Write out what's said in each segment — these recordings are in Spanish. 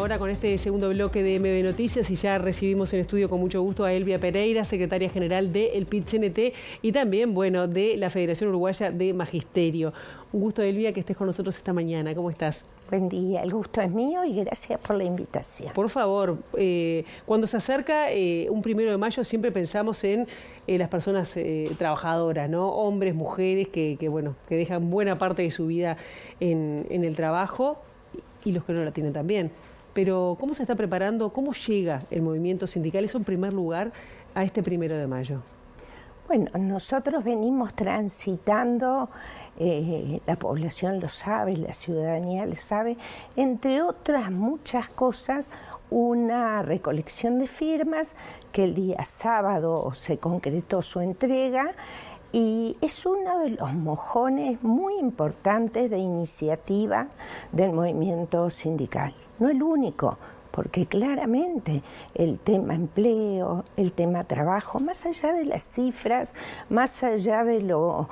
ahora con este segundo bloque de MB Noticias y ya recibimos en estudio con mucho gusto a Elvia Pereira, secretaria general del PIT-CNT y también, bueno, de la Federación Uruguaya de Magisterio. Un gusto, Elvia, que estés con nosotros esta mañana. ¿Cómo estás? Buen día, el gusto es mío y gracias por la invitación. Por favor, cuando se acerca un 1 de mayo siempre pensamos en las personas trabajadoras, ¿no? Hombres, mujeres que dejan buena parte de su vida en el trabajo y los que no la tienen también. Pero ¿cómo se está preparando? ¿Cómo llega el movimiento sindical? Eso en primer lugar a este 1 de mayo. Bueno, nosotros venimos transitando, la población lo sabe, la ciudadanía lo sabe, entre otras muchas cosas, una recolección de firmas que el día sábado se concretó su entrega y es uno de los mojones muy importantes de iniciativa del movimiento sindical. No el único, porque claramente el tema empleo, el tema trabajo, más allá de las cifras, más allá de lo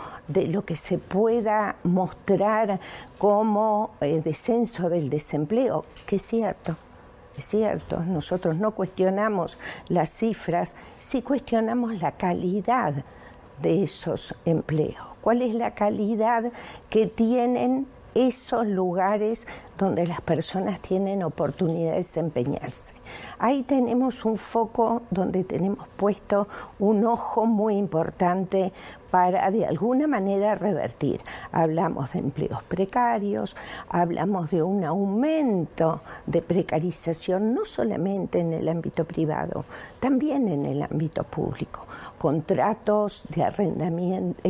que se pueda mostrar como descenso del desempleo, que es cierto, nosotros no cuestionamos las cifras, sí cuestionamos la calidad de esos empleos. ¿Cuál es la calidad que tienen esos lugares donde las personas tienen oportunidad de desempeñarse? Ahí tenemos un foco donde tenemos puesto un ojo muy importante para de alguna manera revertir. Hablamos de empleos precarios, hablamos de un aumento de precarización no solamente en el ámbito privado, también en el ámbito público. Contratos de arrendamiento,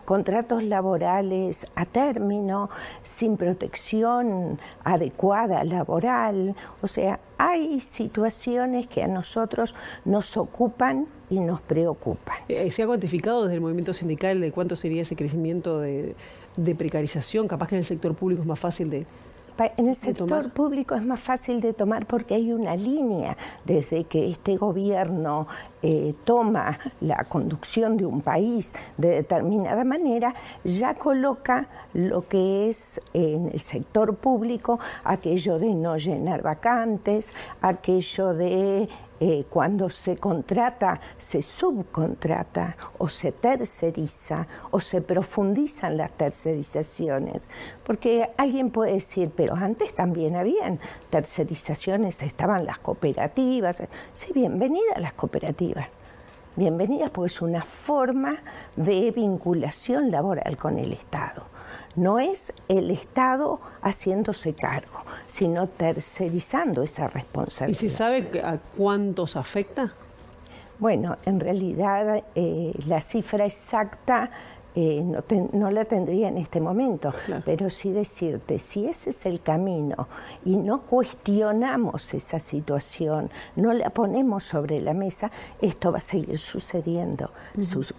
contratos laborales a término, sin protección adecuada laboral. O sea, hay situaciones que a nosotros nos ocupan y nos preocupan. ¿Se ha cuantificado desde el movimiento sindical de cuánto sería ese crecimiento de precarización? Capaz que en el sector público es más fácil de En el sector público es más fácil de tomar porque hay una línea desde que este gobierno toma la conducción de un país de determinada manera, ya coloca lo que es en el sector público aquello de no llenar vacantes, aquello de cuando se contrata, se subcontrata o se terceriza o se profundizan las tercerizaciones. Porque alguien puede decir, pero antes también habían tercerizaciones, estaban las cooperativas. Sí, bienvenidas las cooperativas. Bienvenidas porque es una forma de vinculación laboral con el Estado. No es el Estado haciéndose cargo, sino tercerizando esa responsabilidad. ¿Y se sabe a cuántos afecta? Bueno, en realidad la cifra exacta no la tendría en este momento, claro. Pero sí decirte, si ese es el camino y no cuestionamos esa situación, no la ponemos sobre la mesa, esto va a seguir sucediendo.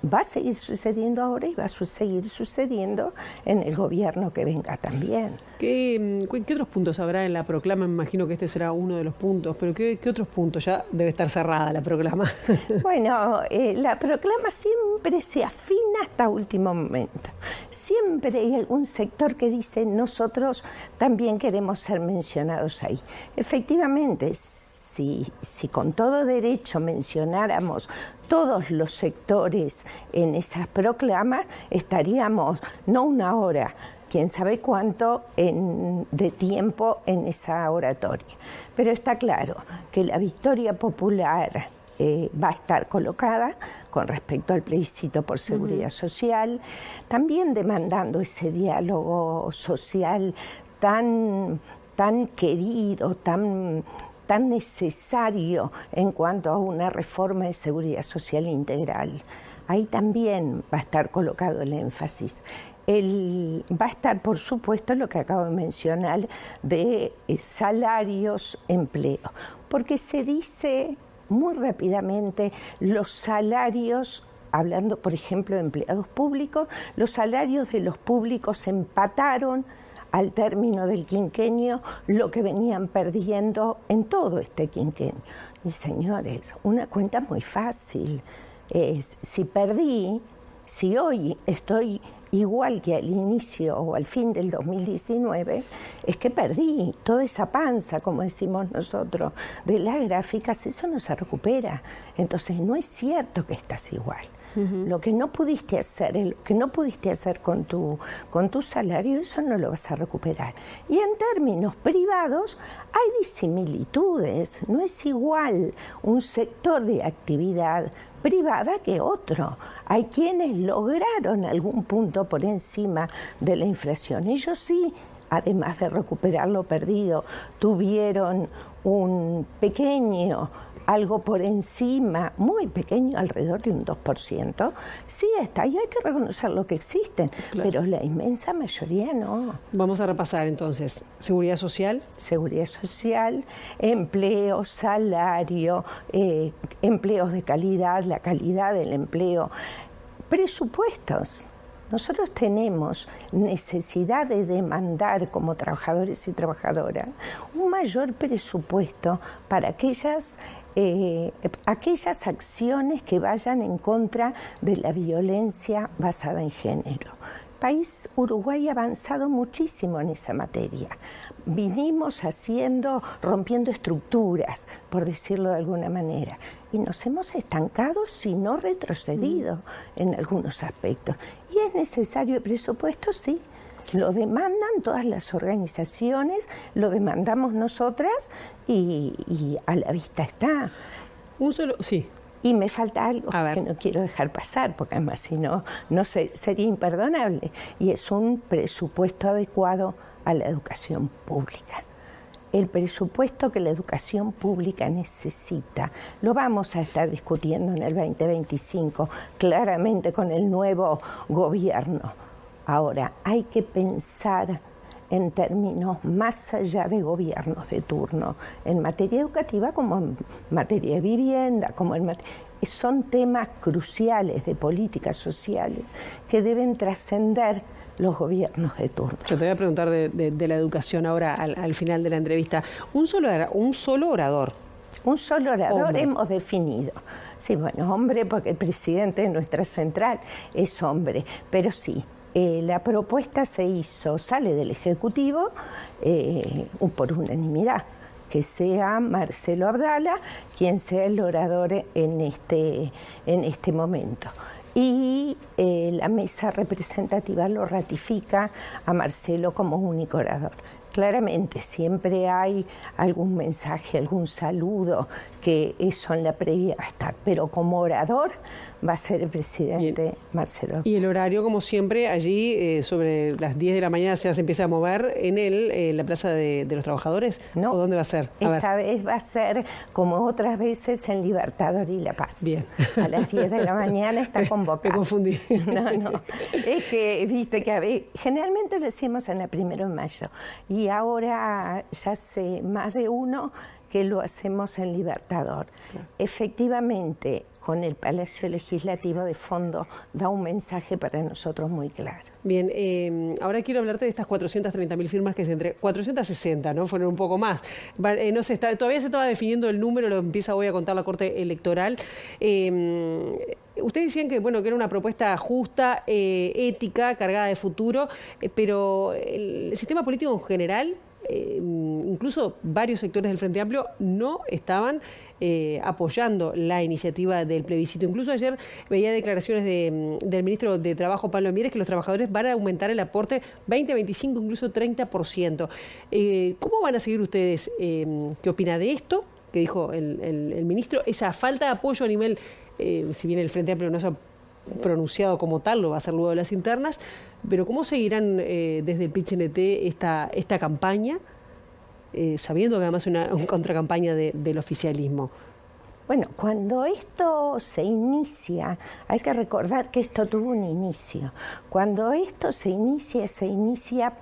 Va a seguir sucediendo ahora y va a seguir sucediendo en el gobierno que venga también. ¿Qué otros puntos habrá en la proclama? Me imagino que este será uno de los puntos, pero ¿qué otros puntos? Ya debe estar cerrada la proclama. Bueno, la proclama siempre se afina hasta último momento. Siempre hay algún sector que dice nosotros también queremos ser mencionados ahí. Efectivamente, si con todo derecho mencionáramos todos los sectores en esas proclamas, estaríamos no una hora, quién sabe cuánto de tiempo en esa oratoria. Pero está claro que la victoria popular va a estar colocada con respecto al plebiscito por seguridad social, también demandando ese diálogo social tan querido, tan necesario en cuanto a una reforma de seguridad social integral. Ahí también va a estar colocado el énfasis. Va a estar, por supuesto, lo que acabo de mencionar de salarios, empleo, porque se dice muy rápidamente los salarios, hablando por ejemplo de empleados públicos, los salarios de los públicos empataron al término del quinquenio lo que venían perdiendo en todo este quinquenio. Y señores, una cuenta muy fácil es, si perdí si hoy estoy igual que al inicio o al fin del 2019, es que perdí toda esa panza, como decimos nosotros, de las gráficas, eso no se recupera. Entonces no es cierto que estás igual. Lo que no pudiste hacer, lo que no pudiste hacer con tu salario, eso no lo vas a recuperar. Y en términos privados hay disimilitudes, no es igual un sector de actividad privada que otro. Hay quienes lograron algún punto por encima de la inflación. Ellos sí, además de recuperar lo perdido, tuvieron un pequeño, algo por encima, muy pequeño, alrededor de un 2%, sí está, y hay que reconocer lo que existen, claro, pero la inmensa mayoría no. Vamos a repasar entonces, seguridad social. Seguridad social, empleo, salario, empleos de calidad, la calidad del empleo, presupuestos. Nosotros tenemos necesidad de demandar como trabajadores y trabajadoras un mayor presupuesto para aquellas acciones que vayan en contra de la violencia basada en género. El país Uruguay ha avanzado muchísimo en esa materia. Vinimos rompiendo estructuras, por decirlo de alguna manera, y nos hemos estancado, si no retrocedido, en algunos aspectos. Y es necesario el presupuesto, sí. Lo demandan todas las organizaciones, lo demandamos nosotras y a la vista está. Sí. Y me falta algo que no quiero dejar pasar, porque además si no, sería imperdonable. Y es un presupuesto adecuado a la educación pública. El presupuesto que la educación pública necesita, lo vamos a estar discutiendo en el 2025, claramente con el nuevo gobierno. Ahora, hay que pensar en términos más allá de gobiernos de turno, en materia educativa como en materia de vivienda, son temas cruciales de políticas sociales que deben trascender los gobiernos de turno. Yo te voy a preguntar de la educación ahora al final de la entrevista. Un solo orador. Un solo orador hombre. Hemos definido. Sí, bueno, hombre, porque el presidente de nuestra central es hombre, pero sí. La propuesta sale del Ejecutivo por unanimidad, que sea Marcelo Abdala quien sea el orador en este momento. Y la mesa representativa lo ratifica a Marcelo como único orador. Claramente, siempre hay algún mensaje, algún saludo, que eso en la previa va a estar, pero como orador va a ser el presidente Marcelo. Y el horario, como siempre, allí sobre las 10 de la mañana ya se empieza a mover en la Plaza de los Trabajadores. No, ¿o dónde va a ser? Esta vez va a ser, como otras veces, en Libertador y La Paz. Bien. A las 10 de la mañana está convocado. Me confundí. No. Es que, viste, que generalmente lo hacemos en la 1 de mayo. Y ahora ya hace más de uno que lo hacemos en Libertador. Claro. Efectivamente, con el Palacio Legislativo de fondo, da un mensaje para nosotros muy claro. Bien, ahora quiero hablarte de estas 430.000 firmas que se entregó, 460, ¿no? Fueron un poco más. No se todavía se estaba definiendo el número, lo empieza hoy a contar la Corte Electoral. Ustedes decían que era una propuesta justa, ética, cargada de futuro, pero el sistema político en general, incluso varios sectores del Frente Amplio, no estaban apoyando la iniciativa del plebiscito. Incluso ayer veía declaraciones del ministro de Trabajo, Pablo Mieres, que los trabajadores van a aumentar el aporte 20, 25, incluso 30%. ¿Cómo van a seguir ustedes? ¿Qué opina de esto que dijo el ministro? Esa falta de apoyo a nivel, si bien el Frente Amplio no se ha pronunciado como tal, lo va a hacer luego de las internas, pero ¿cómo seguirán desde el PIT-CNT esta campaña, sabiendo que además es una contracampaña del oficialismo? Bueno, cuando esto se inicia, hay que recordar que esto tuvo un inicio. Cuando esto se inicia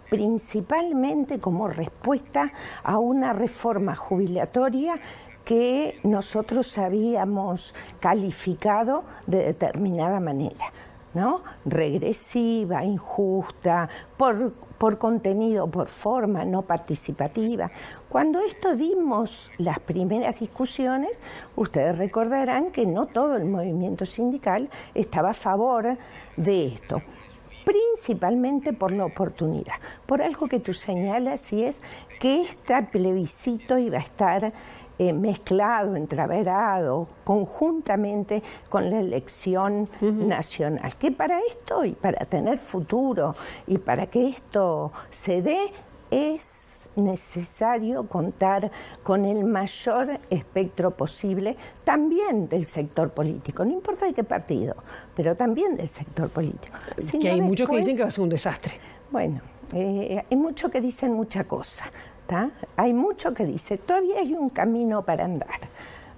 principalmente como respuesta a una reforma jubilatoria que nosotros habíamos calificado de determinada manera. ¿no? Regresiva, injusta, por contenido, por forma, no participativa. Cuando esto dimos las primeras discusiones, ustedes recordarán que no todo el movimiento sindical estaba a favor de esto, principalmente por la oportunidad, por algo que tú señalas, y es que este plebiscito iba a estar mezclado, entreverado, conjuntamente con la elección nacional, que para esto y para tener futuro y para que esto se dé es necesario contar con el mayor espectro posible también del sector político, no importa de qué partido, pero también del sector político. Que hay muchos que dicen que va a ser un desastre. Bueno, hay muchos que dicen mucha cosa. Hay mucho que dice, todavía hay un camino para andar,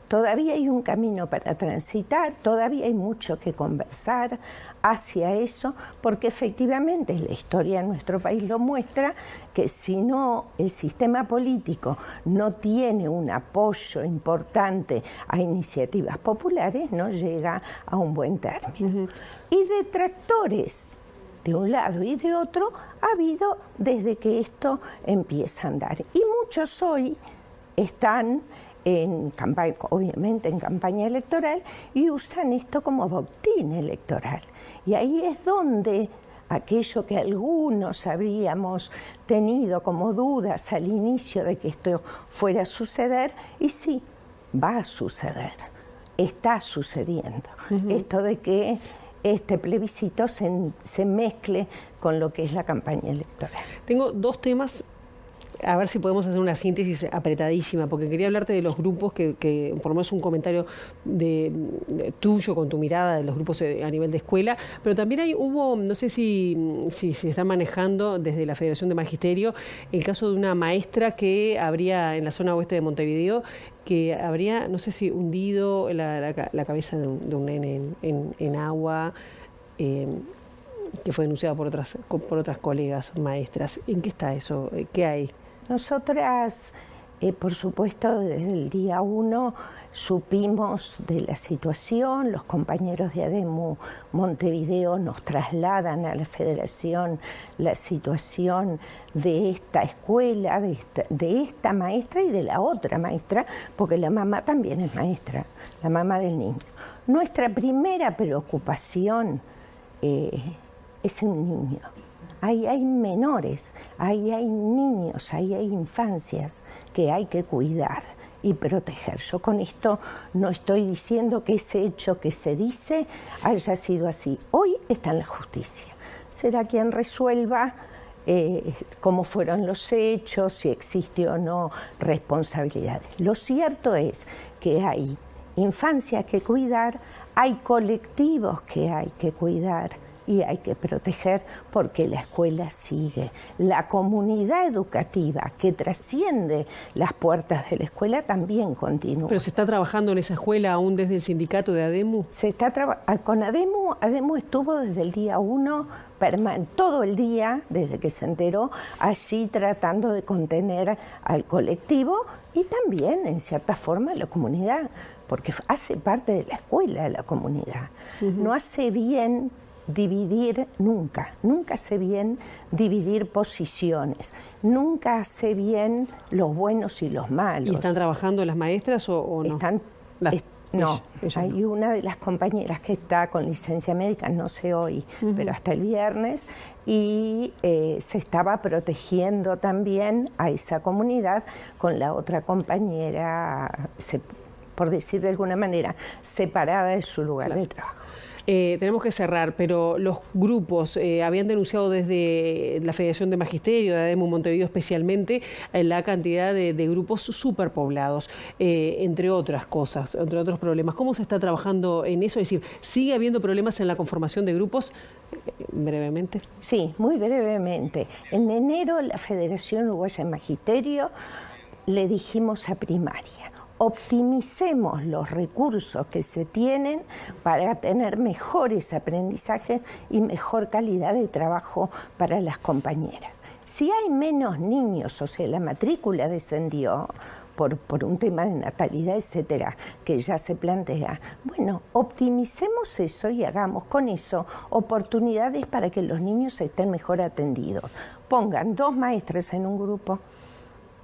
todavía hay un camino para transitar, todavía hay mucho que conversar hacia eso, porque efectivamente la historia de nuestro país lo muestra, que si no el sistema político no tiene un apoyo importante a iniciativas populares, no llega a un buen término. Y detractores de un lado y de otro ha habido desde que esto empieza a andar. Y muchos hoy están en campaña, obviamente en campaña electoral, y usan esto como botín electoral. Y ahí es donde aquello que algunos habríamos tenido como dudas al inicio de que esto fuera a suceder, y sí, va a suceder, está sucediendo. Esto de que este plebiscito se mezcle con lo que es la campaña electoral. Tengo dos temas, a ver si podemos hacer una síntesis apretadísima, porque quería hablarte de los grupos, que por lo menos un comentario de tuyo con tu mirada de los grupos a nivel de escuela, pero también hubo, no sé si se está manejando desde la Federación de Magisterio, el caso de una maestra que habría en la zona oeste de Montevideo, que habría, no sé si hundido la cabeza de un nene en agua, que fue denunciado por otras colegas maestras. ¿En qué está eso? ¿Qué hay? Nosotras, por supuesto, desde el día 1 supimos de la situación. Los compañeros de ADEMU Montevideo nos trasladan a la Federación la situación de esta escuela, de esta maestra y de la otra maestra, porque la mamá también es maestra, la mamá del niño. Nuestra primera preocupación es un niño. Ahí hay menores, ahí hay niños, ahí hay infancias que hay que cuidar y proteger. Yo con esto no estoy diciendo que ese hecho que se dice haya sido así. Hoy está en la justicia. Será quien resuelva cómo fueron los hechos, si existe o no responsabilidades. Lo cierto es que hay infancias que cuidar, hay colectivos que hay que cuidar y hay que proteger, porque la escuela sigue. La comunidad educativa que trasciende las puertas de la escuela también continúa. ¿Pero se está trabajando en esa escuela aún desde el sindicato de ADEMU? Se está con ADEMU. ADEMU estuvo desde el día 1, todo el día, desde que se enteró, allí tratando de contener al colectivo y también, en cierta forma, a la comunidad, porque hace parte de la escuela de la comunidad. No hace bien dividir nunca hace bien dividir posiciones, nunca hace bien los buenos y los malos. ¿Y están trabajando las maestras o no? No, hay una de las compañeras que está con licencia médica, no sé hoy, pero hasta el viernes, y se estaba protegiendo también a esa comunidad con la otra compañera, por decir de alguna manera, separada de su lugar de trabajo. Tenemos que cerrar, pero los grupos habían denunciado desde la Federación de Magisterio, de ADEMU Montevideo especialmente, la cantidad de grupos superpoblados, entre otras cosas, entre otros problemas. ¿Cómo se está trabajando en eso? Es decir, ¿sigue habiendo problemas en la conformación de grupos? Brevemente. Sí, muy brevemente. En enero la Federación Uruguaya de Magisterio le dijimos a primaria: optimicemos los recursos que se tienen para tener mejores aprendizajes y mejor calidad de trabajo para las compañeras. Si hay menos niños, o sea, la matrícula descendió, por un tema de natalidad, etcétera, que ya se plantea. Bueno, optimicemos eso y hagamos con eso oportunidades para que los niños estén mejor atendidos. Pongan 2 maestras en un grupo,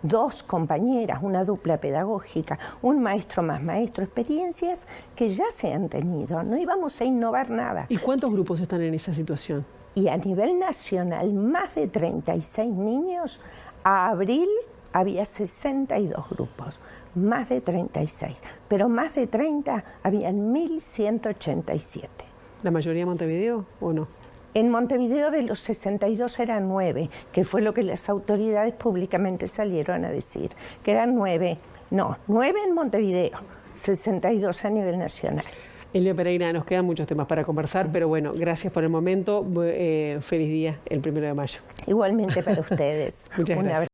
2 compañeras, una dupla pedagógica, un maestro más maestro, experiencias que ya se han tenido, no íbamos a innovar nada. ¿Y cuántos grupos están en esa situación? Y a nivel nacional, más de 36 niños. A abril había 62 grupos, más de 36, pero más de 30 habían 1.187. ¿La mayoría de Montevideo o no? En Montevideo de los 62 eran 9, que fue lo que las autoridades públicamente salieron a decir, que eran 9. No, 9 en Montevideo, 62 a nivel nacional. Elia Pereira, nos quedan muchos temas para conversar, pero bueno, gracias por el momento. Feliz día el 1 de mayo. Igualmente para ustedes. Muchas gracias.